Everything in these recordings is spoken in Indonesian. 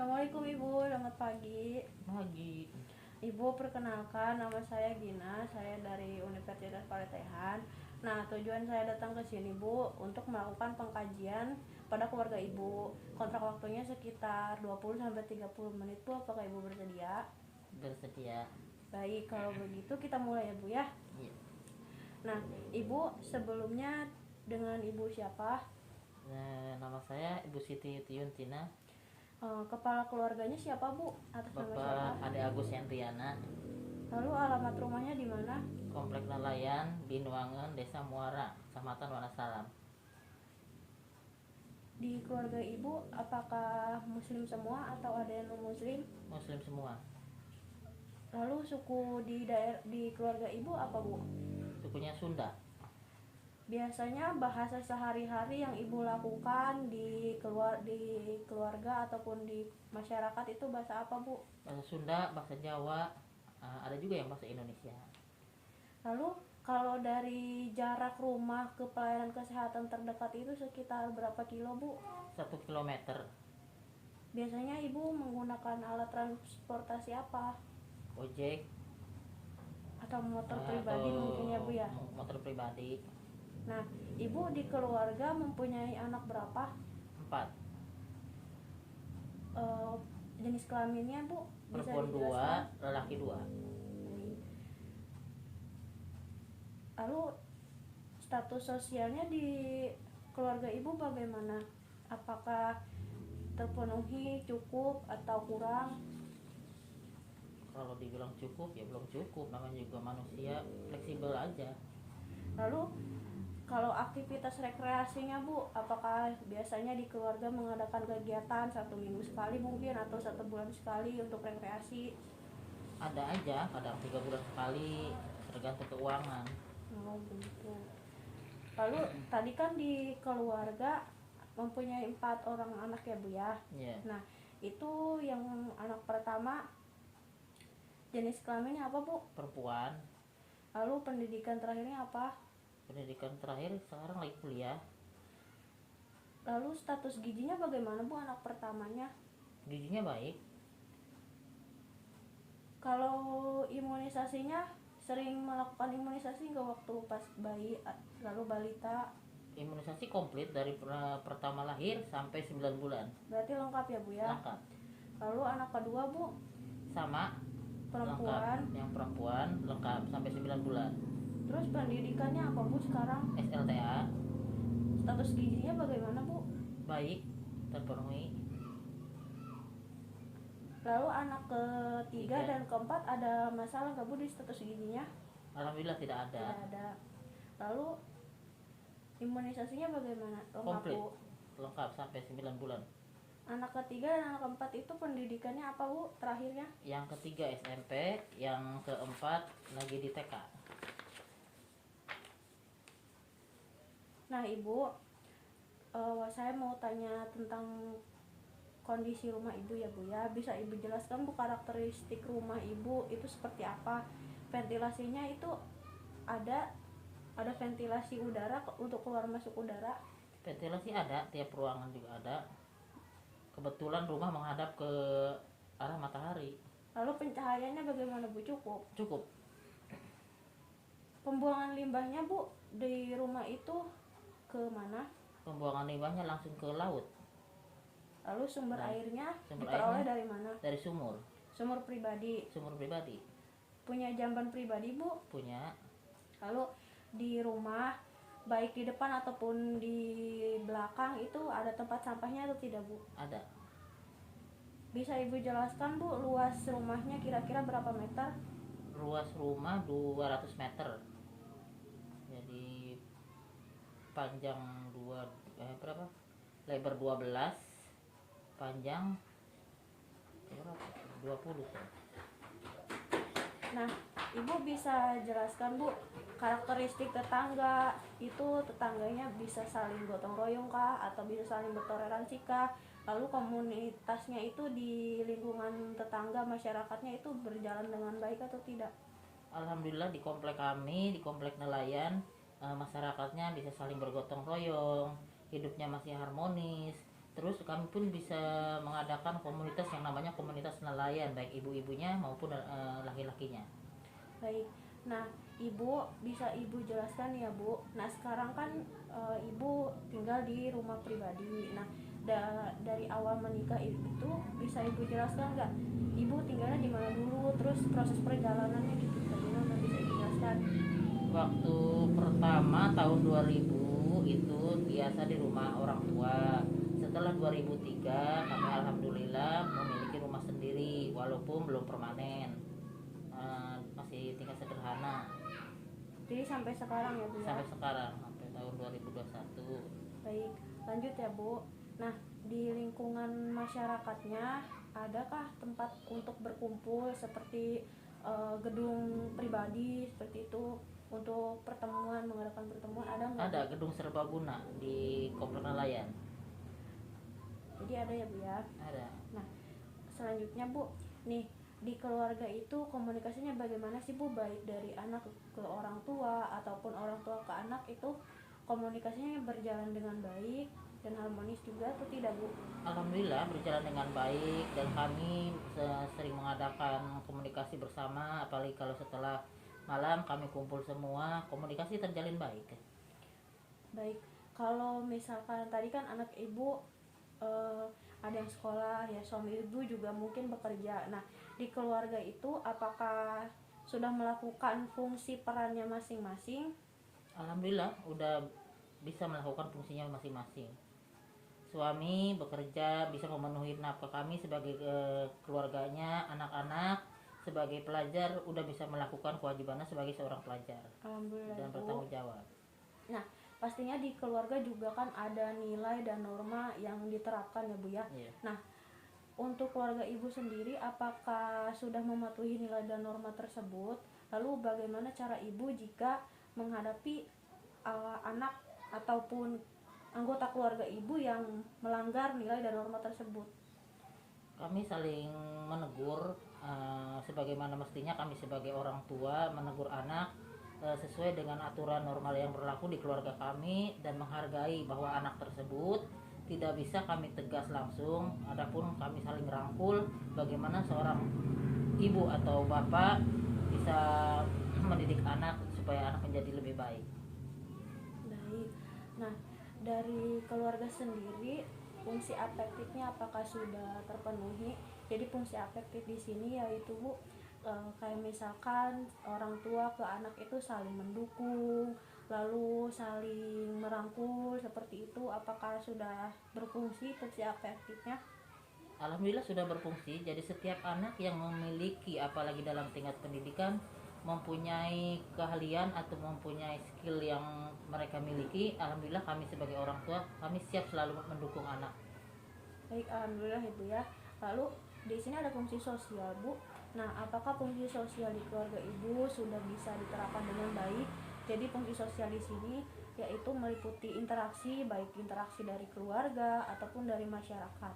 Assalamualaikum Ibu, selamat pagi. Pagi. Ibu, perkenalkan nama saya Gina, saya dari Universitas Paletehan. Nah, tujuan saya datang ke sini Bu untuk melakukan pengkajian pada keluarga Ibu. Kontrak waktunya sekitar 20-30 menit Bu, apakah Ibu bersedia? Bersedia. Baik, kalau begitu kita mulai ya Bu ya. Iya. Nah, Ibu sebelumnya dengan Ibu siapa? Nama saya Ibu Siti Tiuntina. Kepala keluarganya siapa Bu? Atas nama siapa? Bapak Ade Agus Hendriana. Lalu alamat rumahnya di mana? Komplek Nelayan, Binuangen, Desa Muara, Kecamatan Wonosalam. Di keluarga Ibu apakah muslim semua atau ada yang non muslim? Muslim semua. Lalu suku di keluarga Ibu apa Bu? Sukunya Sunda. Biasanya bahasa sehari-hari yang Ibu lakukan di keluarga ataupun di masyarakat itu bahasa apa Bu? Bahasa Sunda, bahasa Jawa, ada juga yang bahasa Indonesia. Lalu kalau dari jarak rumah ke pelayanan kesehatan terdekat itu sekitar berapa kilo Bu? 1 kilometer. Biasanya Ibu menggunakan alat transportasi apa? Ojek Atau motor pribadi mungkin ya Bu ya? Motor pribadi. Nah, Ibu di keluarga mempunyai anak berapa? 4. Jenis kelaminnya Bu bisa Perempuan 2, dijelaskan? lelaki 2. Lalu status sosialnya di keluarga Ibu bagaimana? Apakah terpenuhi, cukup atau kurang? Kalau dibilang cukup ya belum cukup, namanya juga manusia, fleksibel aja. Lalu kalau aktivitas rekreasinya Bu, apakah biasanya di keluarga mengadakan kegiatan 1 minggu sekali mungkin atau 1 bulan sekali untuk rekreasi? Ada aja, kadang 3 bulan sekali, tergantung keuangan. Oh begitu. Lalu tadi kan di keluarga mempunyai 4 orang anak ya Bu ya? Yeah. Nah itu yang anak pertama jenis kelaminnya apa Bu? Perempuan. Lalu pendidikan terakhirnya apa? Pendidikan terakhir sekarang lagi kuliah. Lalu status gizinya bagaimana Bu anak pertamanya? Gizinya baik. Kalau imunisasinya sering melakukan imunisasi nggak waktu pas bayi lalu balita? Imunisasi komplit dari pertama lahir sampai 9 bulan. Berarti lengkap ya Bu ya? Lengkap. Lalu anak kedua Bu? Sama. Perempuan. Lengkap. Yang perempuan lengkap sampai 9 bulan. Terus pendidikannya apa Bu sekarang? SLTA. Status gizinya bagaimana Bu? Baik, terpenuhi. Lalu anak ketiga dan keempat ada masalah nggak Bu di status gizinya? Alhamdulillah tidak ada. Tidak ada. Lalu imunisasinya bagaimana? Lengkap Komplit. Bu? Lengkap sampai 9 bulan. Anak ketiga dan anak keempat itu pendidikannya apa Bu terakhirnya? Yang ketiga SMP, yang keempat lagi di TK. Nah Ibu, saya mau tanya tentang kondisi rumah Ibu ya Bu ya. Bisa Ibu jelaskan Bu karakteristik rumah Ibu itu seperti apa? Ventilasinya itu ada ventilasi udara untuk keluar masuk udara? Ventilasi ada, tiap ruangan juga ada. Kebetulan rumah menghadap ke arah matahari. Lalu pencahayaannya bagaimana Bu? Cukup? Cukup. Pembuangan limbahnya Bu di rumah itu ke mana? Pembuangan limbahnya langsung ke laut. Lalu sumber airnya Sumber diperoleh airnya dari mana? dari sumur. Sumur pribadi. Sumur pribadi. Punya jamban pribadi Bu? Punya. Lalu di rumah baik di depan ataupun di belakang itu ada tempat sampahnya atau tidak Bu? Ada. Bisa Ibu jelaskan Bu luas rumahnya kira-kira berapa meter? Luas rumah 200 meter. Jadi panjang berapa? Lebar 12, panjang berapa? 20. Nah, Ibu bisa jelaskan Bu karakteristik tetangga itu, tetangganya bisa saling gotong royong kah atau bisa saling bertoleransi kah? Lalu komunitasnya itu di lingkungan tetangga masyarakatnya itu berjalan dengan baik atau tidak? Alhamdulillah di komplek kami, di komplek nelayan, masyarakatnya bisa saling bergotong royong, hidupnya masih harmonis, Terus kami pun bisa mengadakan komunitas yang namanya komunitas nelayan, baik ibu-ibunya maupun laki-lakinya. Baik. Nah, Ibu bisa Ibu jelaskan ya, Bu. Nah, sekarang kan Ibu tinggal di rumah pribadi. Nah, dari awal menikah itu bisa Ibu jelaskan nggak? Ibu tinggalnya di mana dulu, terus proses perjalanannya gitu. Bagaimana bisa Ibu jelaskan? Waktu pertama tahun 2000 itu biasa di rumah orang tua. Setelah 2003 kami alhamdulillah memiliki rumah sendiri walaupun belum permanen. Masih tingkat sederhana Jadi sampai sekarang ya, Bu ya. sampai sekarang, sampai tahun 2021. Baik, lanjut ya, Bu. Nah, di lingkungan masyarakatnya adakah tempat untuk berkumpul seperti gedung pribadi seperti itu untuk pertemuan, mengadakan pertemuan, ada nggak? Ada gedung serbaguna di Komplek Nelayan. Jadi ada ya, Bu ya. Ada. Nah, selanjutnya, Bu, nih di keluarga itu komunikasinya bagaimana sih, Bu? Baik dari anak ke orang tua ataupun orang tua ke anak itu komunikasinya berjalan dengan baik dan harmonis juga atau tidak, Bu? Alhamdulillah berjalan dengan baik dan kami sering mengadakan komunikasi bersama, apalagi kalau setelah malam kami kumpul semua, komunikasi terjalin baik. Baik, kalau misalkan tadi kan anak Ibu ada yang sekolah ya, suami Ibu juga mungkin bekerja. Nah, di keluarga itu apakah sudah melakukan fungsi perannya masing-masing? Alhamdulillah udah bisa melakukan fungsinya masing-masing. Suami bekerja bisa memenuhi nafkah kami sebagai keluarganya, anak-anak sebagai pelajar udah bisa melakukan kewajibannya sebagai seorang pelajar Alhamdulillah, dan Bu. bertanggung jawab. Nah, pastinya di keluarga juga kan ada nilai dan norma yang diterapkan ya, Bu ya. Iya. Nah, untuk keluarga Ibu sendiri apakah sudah mematuhi nilai dan norma tersebut? Lalu bagaimana cara Ibu jika menghadapi anak ataupun anggota keluarga Ibu yang melanggar nilai dan norma tersebut? Kami saling menegur sebagaimana mestinya kami sebagai orang tua menegur anak sesuai dengan aturan normal yang berlaku di keluarga kami dan menghargai bahwa anak tersebut tidak bisa kami tegas langsung, adapun kami saling rangkul bagaimana seorang ibu atau bapak bisa mendidik anak supaya anak menjadi lebih baik. Baik. Nah, dari keluarga sendiri fungsi afektifnya apakah sudah terpenuhi? Jadi fungsi afektif di sini yaitu, Bu, kayak misalkan orang tua ke anak itu saling mendukung, lalu saling merangkul seperti itu, apakah sudah berfungsi fungsi afektifnya? Alhamdulillah sudah berfungsi. Jadi setiap anak yang memiliki apalagi dalam tingkat pendidikan mempunyai keahlian atau mempunyai skill yang mereka miliki, alhamdulillah kami sebagai orang tua kami siap selalu mendukung anak. Baik, alhamdulillah Ibu ya. Lalu di sini ada fungsi sosial, Bu. Nah, apakah fungsi sosial di keluarga Ibu sudah bisa diterapkan dengan baik? Jadi fungsi sosial di sini yaitu meliputi interaksi, baik interaksi dari keluarga ataupun dari masyarakat.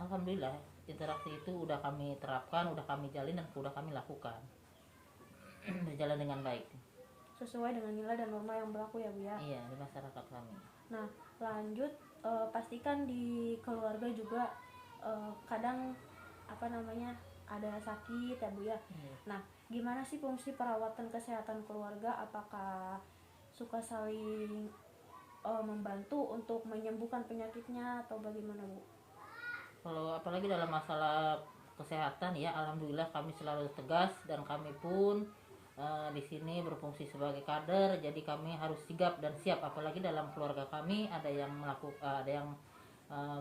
Alhamdulillah interaksi itu udah kami terapkan, udah kami jalin dan udah kami lakukan. Berjalan dengan baik. Sesuai dengan nilai dan norma yang berlaku ya, Bu ya. Iya, di masyarakat kami. Nah, lanjut, pastikan di keluarga juga kadang ada sakit ya, Bu ya. Iya. Nah, gimana sih fungsi perawatan kesehatan keluarga? Apakah suka saling membantu untuk menyembuhkan penyakitnya atau bagaimana, Bu? Kalau apalagi dalam masalah kesehatan ya, alhamdulillah kami selalu tegas dan kami pun di sini berfungsi sebagai kader, jadi kami harus sigap dan siap. Apalagi dalam keluarga kami ada yang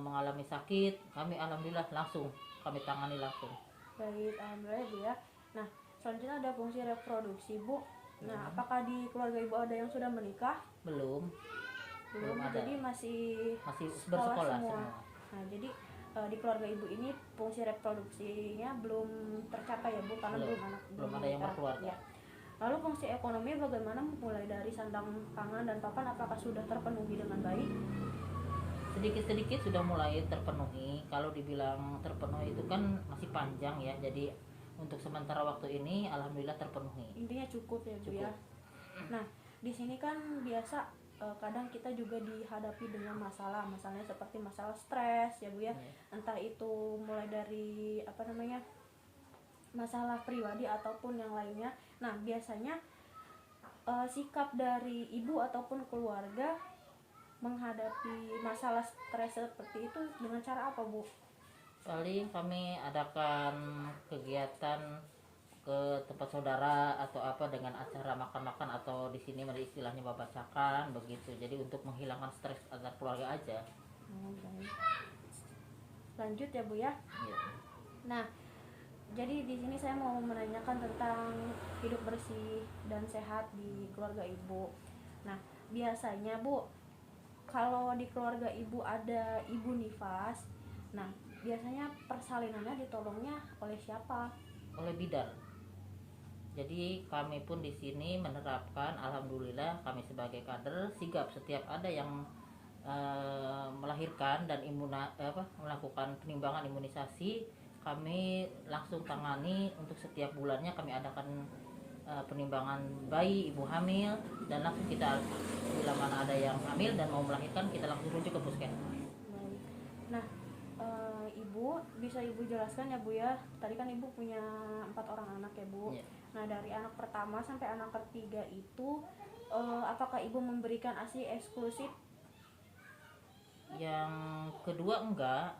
mengalami sakit, kami alhamdulillah langsung kami tangani langsung. Baik, alhamdulillah, Bu ya. Nah, selanjutnya ada fungsi reproduksi, Bu. Nah, apakah di keluarga Ibu ada yang sudah menikah? Belum ada. Jadi masih bersekolah semua. semua. Nah, jadi di keluarga Ibu ini fungsi reproduksinya belum tercapai ya, Bu, karena belum ada yang menikah. berkeluarga. Ya. Lalu fungsi ekonomi bagaimana, mulai dari sandang pangan dan papan apakah sudah terpenuhi dengan baik? Sedikit-sedikit sudah mulai terpenuhi. Kalau dibilang terpenuhi itu kan masih panjang ya, jadi untuk sementara waktu ini alhamdulillah terpenuhi. Intinya cukup ya, Bu Cukup. ya. Nah, di sini kan biasa kadang kita juga dihadapi dengan masalahnya seperti masalah stres ya Bu ya. Entah itu mulai dari apa namanya, masalah pribadi ataupun yang lainnya. Nah biasanya sikap dari ibu ataupun keluarga menghadapi masalah stres seperti itu dengan cara apa Bu? Paling kami adakan kegiatan ke tempat saudara atau apa dengan acara makan-makan, atau di sini istilahnya babacakan begitu. Jadi untuk menghilangkan stres antar keluarga aja. Baik. Lanjut ya Bu ya. Ya. Nah, jadi di sini saya mau menanyakan tentang hidup bersih dan sehat di keluarga Ibu. Nah, biasanya Bu, kalau di keluarga Ibu ada ibu nifas, nah biasanya persalinannya ditolongnya oleh siapa? Oleh bidan. Jadi kami pun di sini menerapkan, alhamdulillah kami sebagai kader sigap setiap ada yang melahirkan dan melakukan penimbangan imunisasi, kami langsung tangani. Untuk setiap bulannya kami adakan penimbangan bayi, ibu hamil, dan langsung kita bila mana ada yang hamil dan mau melahirkan, kita langsung rujuk ke puskesmas. Baik. Nah, Ibu bisa Ibu jelaskan ya Bu ya. Tadi kan Ibu punya 4 orang anak ya Bu. Ya. Nah dari anak pertama sampai anak ketiga itu apakah Ibu memberikan ASI eksklusif? Yang kedua enggak,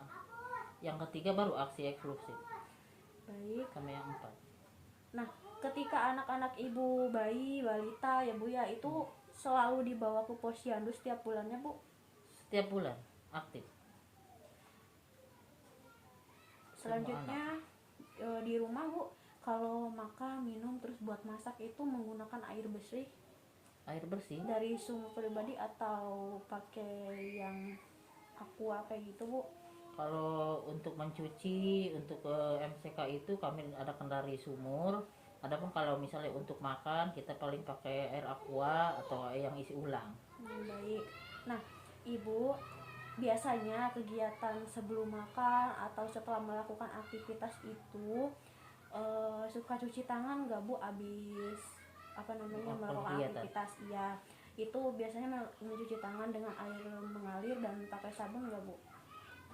yang ketiga baru aksi eksklusif. Baik. Kami yang 4. Nah ketika anak-anak Ibu bayi balita ya Bu ya, itu selalu dibawa ke posyandu setiap bulannya Bu? Setiap bulan aktif. Selanjutnya di rumah Bu, kalau makan minum terus buat masak itu menggunakan air bersih Air bersih dari sumur pribadi atau pakai yang aqua kayak gitu Bu? kalau untuk mencuci, untuk MCK itu kami adakan dari sumur. Adapun kalau misalnya untuk makan, kita paling pakai air aqua atau yang isi ulang. Baik. Nah Ibu biasanya kegiatan sebelum makan atau setelah melakukan aktivitas itu suka cuci tangan nggak Bu abis apa namanya melakukan kegiatan. aktivitas? Iya, itu biasanya mencuci tangan dengan air mengalir dan pakai sabun nggak Bu?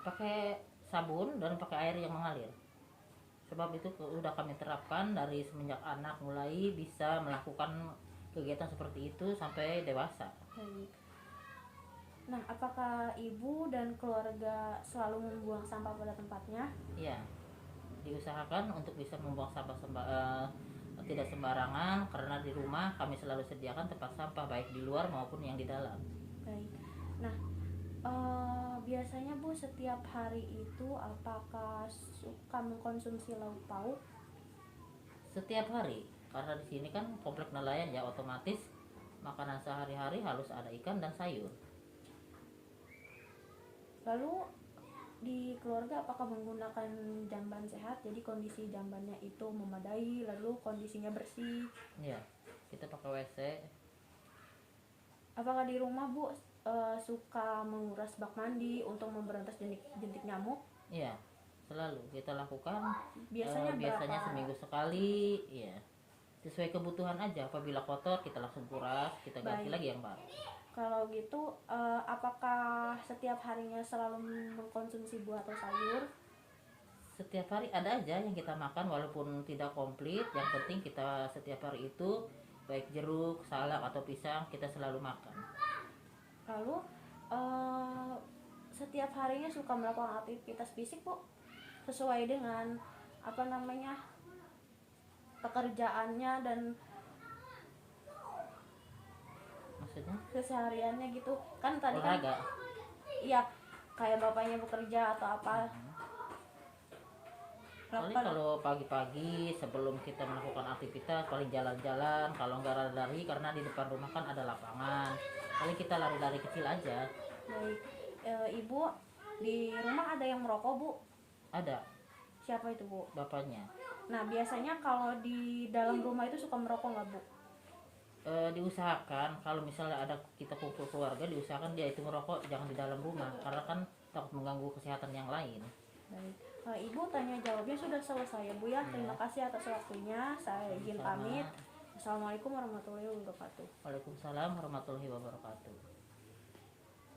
Pakai sabun dan pakai air yang mengalir. Sebab itu sudah kami terapkan dari semenjak anak mulai bisa melakukan kegiatan seperti itu sampai dewasa. Baik. Nah, apakah Ibu dan keluarga selalu membuang sampah pada tempatnya? Iya, diusahakan untuk bisa membuang sampah tidak sembarangan, karena di rumah kami selalu sediakan tempat sampah baik di luar maupun yang di dalam. Baik. Nah, biasanya Bu setiap hari itu apakah suka mengkonsumsi lauk pauk? Setiap hari, karena di sini kan komplek nelayan ya, otomatis makanan sehari-hari harus ada ikan dan sayur. Lalu di keluarga apakah menggunakan jamban sehat, jadi kondisi jambannya itu memadai lalu kondisinya bersih? Iya, kita pakai WC. Apakah di rumah Bu suka menguras bak mandi untuk memberantas jentik nyamuk? Iya, selalu kita lakukan. Biasanya Biasanya berapa? seminggu sekali. Iya, sesuai kebutuhan aja. Apabila kotor kita langsung kuras, kita ganti Baik. lagi yang baru. Kalau gitu apakah setiap harinya selalu mengkonsumsi buah atau sayur? Setiap hari ada aja yang kita makan walaupun tidak komplit. Yang penting kita setiap hari itu baik jeruk, salak atau pisang kita selalu makan. Lalu setiap harinya suka melakukan aktivitas fisik Bu, sesuai dengan apa namanya pekerjaannya dan Maksudnya kesehariannya gitu kan? Tadi kan olahraga. iya, kayak bapaknya bekerja atau apa. Paling Melakukan kalau pagi-pagi sebelum kita melakukan aktivitas paling jalan-jalan, kalau nggak lari karena di depan rumah kan ada lapangan, paling kita lari-lari kecil aja. baik. Ibu di rumah ada yang merokok Bu? Ada Siapa itu Bu? bapaknya. Nah biasanya kalau di dalam rumah itu suka merokok nggak Bu? Diusahakan kalau misalnya ada kita kumpul keluarga, diusahakan dia itu merokok jangan di dalam rumah karena kan takut mengganggu kesehatan yang lain. Baik. Ibu tanya jawabnya sudah selesai ya Bu ya. Terima kasih atas waktunya. Saya izin Sama-sama. pamit. Assalamualaikum warahmatullahi wabarakatuh. Waalaikumsalam warahmatullahi wabarakatuh.